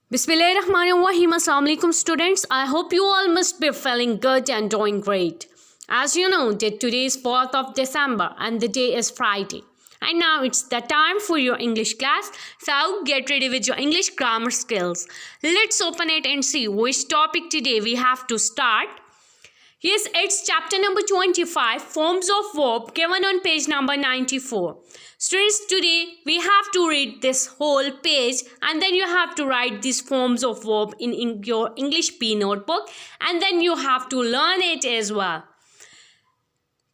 Bismillahirrahmanirrahim. Assalamu alaikum students. I hope you all must be feeling good and doing great. As you know that today is 4th of December and the day is Friday. And now it's the time for your English class. So get ready with your English grammar skills. Let's open it and see which topic today we have to start. Yes, it's chapter number 25, Forms of Verb, given on page number 94. Students, today we have to read this whole page and then you have to write these forms of verb in your English P notebook, and then you have to learn it as well.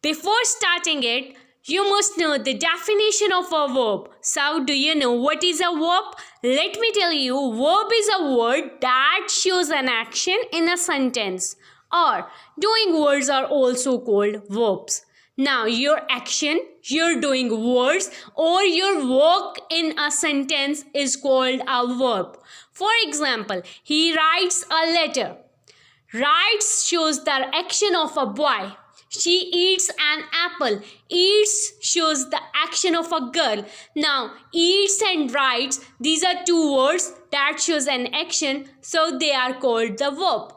Before starting it, you must know the definition of a verb. So, do you know what is a verb? Let me tell you, verb is a word that shows an action in a sentence. Or doing words are also called verbs. Now your action, your doing words, or your work in a sentence is called a verb. For example, he writes a letter. Writes shows the action of a boy. She eats an apple. Eats shows the action of a girl. Now, eats and writes, these are two words that shows an action, so they are called the verb.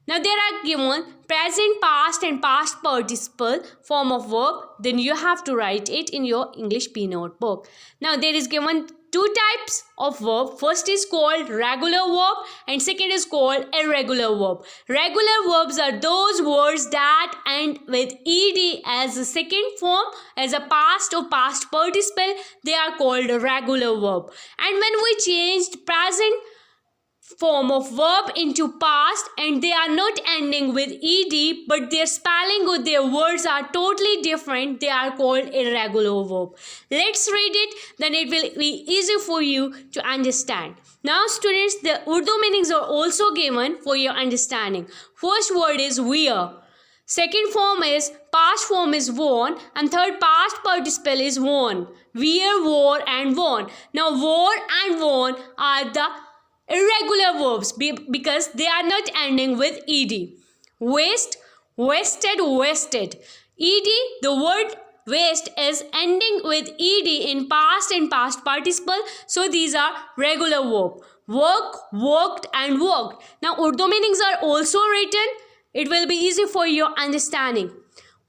Now there are given present, past and past participle form of verb. Then you have to write it in your English P notebook. Now there is given two types of verb. First is called regular verb and second is called irregular verb. Regular verbs are those words that end with ed as a second form, as a past or past participle. They are called a regular verb. And when we changed present form of verb into past and they are not ending with ed but their spelling or their words are totally different, they are called irregular verb. Let's read it, then it will be easy for you to understand. Now students, the Urdu meanings are also given for your understanding. First word is wear. Second form is, past form is worn, and third past participle is worn. Wear, wore and worn. Now wore and worn are the irregular verbs because they are not ending with ed. Waste, wasted, wasted. Ed, the word waste is ending with ed in past and past participle, so these are regular verb. Work, worked and worked. Now Urdu meanings are also written. It will be easy for your understanding.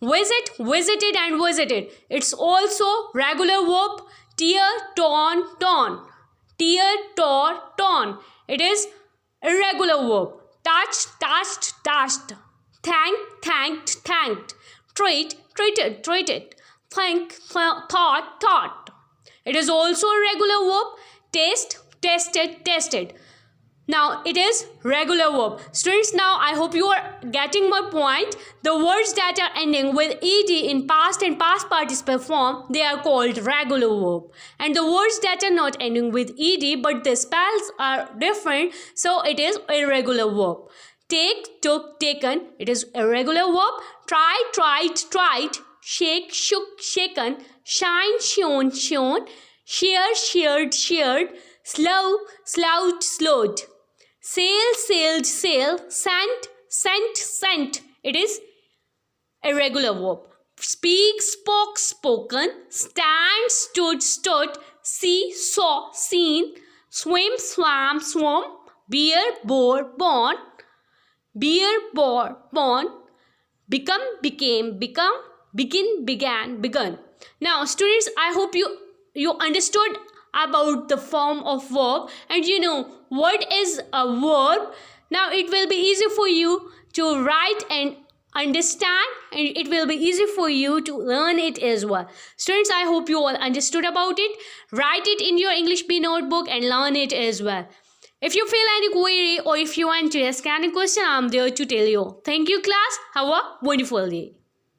Visit, visited and visited. It's also regular verb. Tear, torn, torn. Tear, tore, torn. It is irregular verb. Touch, touched, touched. Thank, thanked, thanked. Treat, treated, treated. Think, thought, thought. It is also a regular verb. Taste, tasted, tasted. Now it is regular verb. Students, now I hope you are getting my point. The words that are ending with ed in past and past participle form, they are called regular verb. And the words that are not ending with ed but the spells are different, so it is irregular verb. Take, took, taken, it is irregular verb. Try, tried, tried. Shake, shook, shaken. Shine, shone, shone. Shear, sheared, sheared. Slow, slouched, slowed. Sail, sailed, sail. Sent, sent, sent. It is irregular verb. Speak, spoke, spoken. Stand, stood, stood. See, saw, seen. Swim, swam, swam. Bear, bore, born. Bear, bore, born. Become, became, become. Begin, began, begun. Now students, I hope you understood about the form of verb and you know what is a verb. Now it will be easy for you to write and understand, and it will be easy for you to learn it as well. Students, I hope you all understood about it. Write it in your English P notebook and learn it as well. If you feel any query or if you want to ask any question, I'm there to tell you. Thank you class. Have a wonderful day.